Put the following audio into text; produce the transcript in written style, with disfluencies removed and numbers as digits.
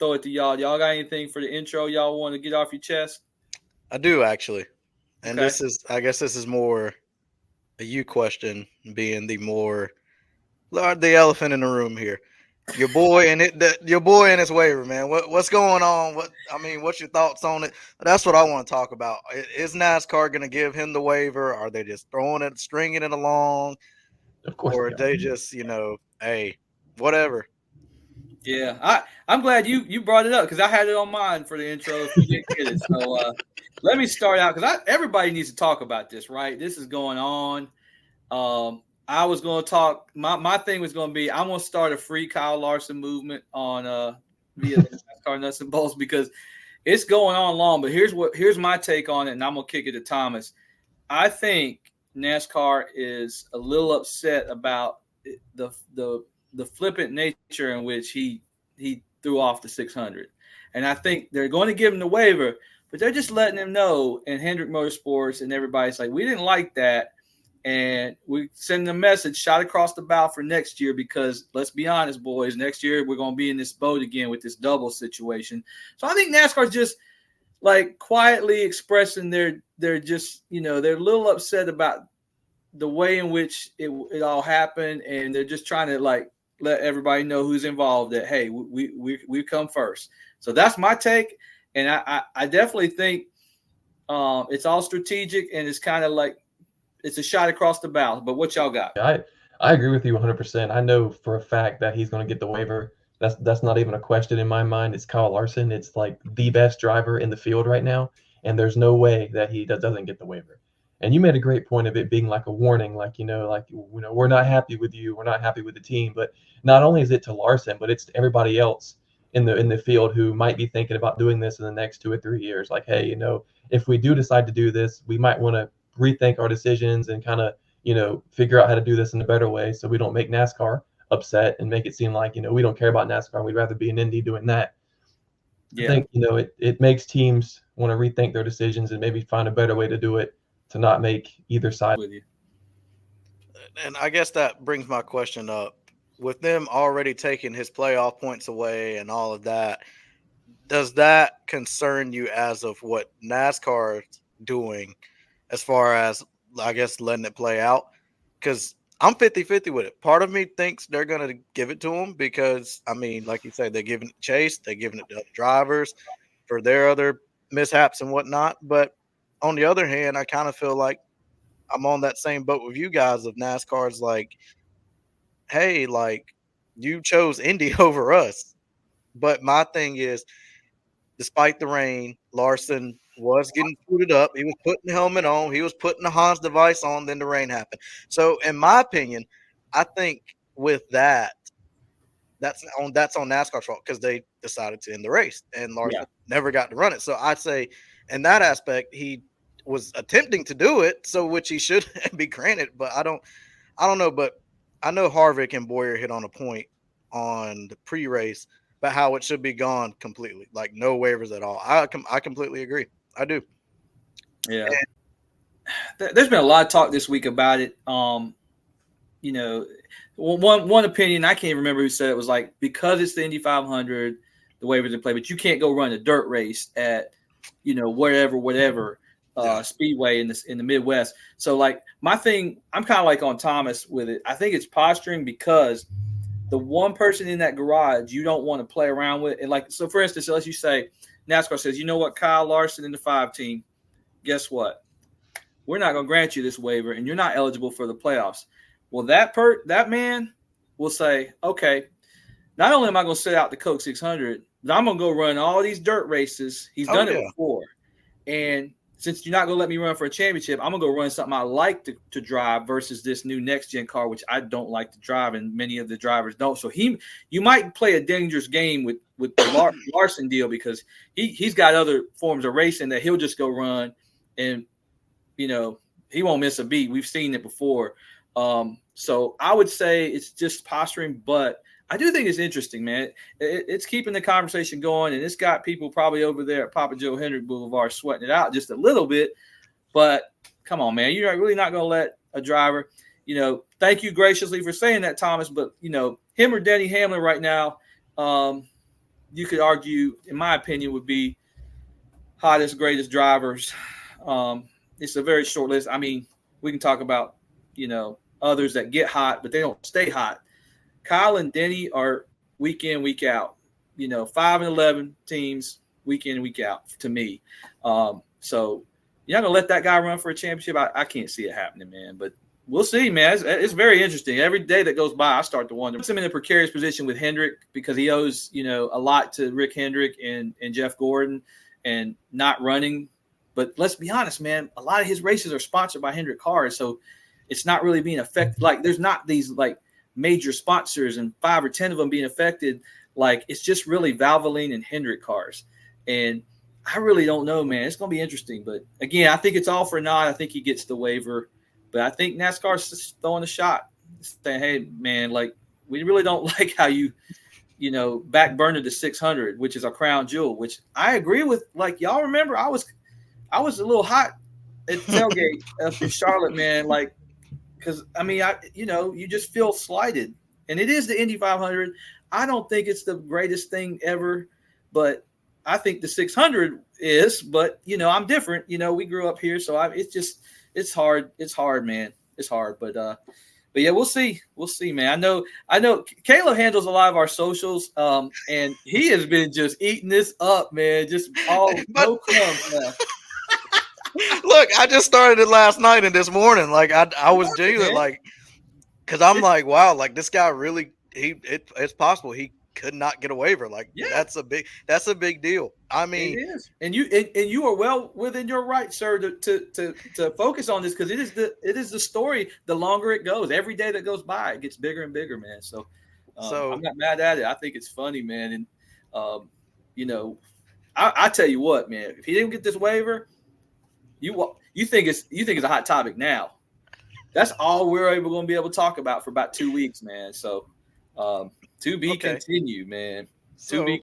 throw it to y'all. Y'all got anything for the intro y'all want to get off your chest? I do actually, and Okay. I guess this is more a you question, being the elephant in the room here. Your boy and his waiver, man. What's going on? What's your thoughts on it? That's what I want to talk about. Is NASCAR going to give him the waiver? Are they just stringing it along, Of course or they are are. they just, hey, whatever? Yeah, I'm glad you brought it up because I had it on mine for the intro if you didn't get it. So let me start out because everybody needs to talk about this, right? This is going on. I was going to talk. My thing was going to be I'm going to start a free Kyle Larson movement on via the NASCAR Nuts and Bolts because it's going on long. But here's my take on it, and I'm going to kick it to Thomas. I think NASCAR is a little upset about the flippant nature in which he threw off the 600, and I think they're going to give him the waiver, but they're just letting him know. And Hendrick Motorsports and everybody's like, we didn't like that, and we send a message shot across the bow for next year because let's be honest, boys, next year we're going to be in this boat again with this double situation. So I think NASCAR's just like quietly expressing they're just they're a little upset about the way in which it all happened, and they're just trying to like let everybody know who's involved that hey, we come first. So that's my take, and I definitely think it's all strategic and it's kind of like it's a shot across the bow. But what y'all got? I agree with you 100%. I know for a fact that he's going to get the waiver. That's not even a question in my mind. It's Kyle Larson. It's like the best driver in the field right now, and there's no way that he doesn't get the waiver. And you made a great point of it being like a warning, we're not happy with you, we're not happy with the team. But not only is it to Larson, but it's to everybody else in the field who might be thinking about doing this in the next 2 or 3 years. Like, hey, if we do decide to do this, we might want to rethink our decisions and kind of figure out how to do this in a better way so we don't make NASCAR upset and make it seem like, we don't care about NASCAR. We'd rather be in Indy doing that. Yeah. I think, it makes teams want to rethink their decisions and maybe find a better way to do it to not make either side with you. And I guess that brings my question up. With them already taking his playoff points away and all of that, does that concern you as of what NASCAR is doing as far as, I guess, letting it play out? Because I'm 50-50 with it. Part of me thinks they're going to give it to him because, like you said, they're giving it to Chase, they're giving it to other drivers for their other mishaps and whatnot. But on the other hand, I kind of feel like I'm on that same boat with you guys of NASCAR's like, hey, like, you chose Indy over us. But my thing is, despite the rain, Larson was getting booted up. He was putting the helmet on. He was putting the Hans device on. Then the rain happened. So, in my opinion, I think with that, that's on NASCAR's fault because they decided to end the race, and Larson never got to run it. So, I'd say in that aspect, he was attempting to do it, so which he should be granted. But I don't know. But I know Harvick and Boyer hit on a point on the pre-race about how it should be gone completely, like no waivers at all. I completely agree. I do. Yeah. There's been a lot of talk this week about it. One opinion, I can't remember who said it, was like, because it's the Indy 500, the waivers in play, but you can't go run a dirt race at, whatever speedway in the Midwest. So like my thing, I'm kind of like on Thomas with it. I think it's posturing because the one person in that garage you don't want to play around with. And like, so for instance, let's you say NASCAR says, you know what, Kyle Larson in the 5 team, guess what? We're not going to grant you this waiver and you're not eligible for the playoffs. Well, that man will say, okay, not only am I going to sit out the Coke 600, but I'm going to go run all these dirt races. He's done it before. And since you're not going to let me run for a championship, I'm going to go run something I like to drive versus this new next-gen car, which I don't like to drive, and many of the drivers don't. So you might play a dangerous game with the Larson deal because he's got other forms of racing that he'll just go run and, he won't miss a beat. We've seen it before. So I would say it's just posturing, but I do think it's interesting, man. It's keeping the conversation going, and it's got people probably over there at Papa Joe Hendrick Boulevard sweating it out just a little bit. But come on, man, you're really not going to let a driver, thank you graciously for saying that, Thomas, but, him or Denny Hamlin right now, you could argue, in my opinion, would be hottest, greatest drivers. It's a very short list. I mean, we can talk about, others that get hot, but they don't stay hot. Kyle and Denny are week in, week out. 5 and 11 teams, week in, week out to me. So you're not going to let that guy run for a championship? I can't see it happening, man. But we'll see, man. It's very interesting. Every day that goes by, I start to wonder. Puts him in a precarious position with Hendrick because he owes, a lot to Rick Hendrick and Jeff Gordon and not running. But let's be honest, man, a lot of his races are sponsored by Hendrick cars. So it's not really being affected. Like, there's not these, like, major sponsors and 5 or 10 of them being affected. Like, it's just really Valvoline and Hendrick cars. And I really don't know, man. It's going to be interesting. But, again, I think it's all for naught. I think he gets the waiver. But I think NASCAR's just throwing a shot, saying, hey, man, like, we really don't like how you backburnered the 600, which is a crown jewel, which I agree with. Like, y'all remember, I was a little hot at tailgate up in Charlotte, man. Like, because, I mean, you just feel slighted. And it is the Indy 500. I don't think it's the greatest thing ever, but I think the 600 is. But, I'm different. We grew up here, so it's hard. It's hard, man. It's hard. But yeah, we'll see. We'll see, man. I know Caleb handles a lot of our socials, and he has been just eating this up, man. Just no crumbs left. Look, I just started it last night and this morning. Like I was genuine, like, because I'm like, wow, like this guy really, it's possible he could not get a waiver. Like, yeah. That's a big deal. I mean, it is, and you are well within your right, sir, to focus on this because it is the story. The longer it goes, every day that goes by, it gets bigger and bigger, man. So I'm not mad at it. I think it's funny, man. And I tell you what, man, if he didn't get this waiver, you think it's a hot topic now. That's all we're going to be able to talk about for about 2 weeks, man. So to be continued, man. To be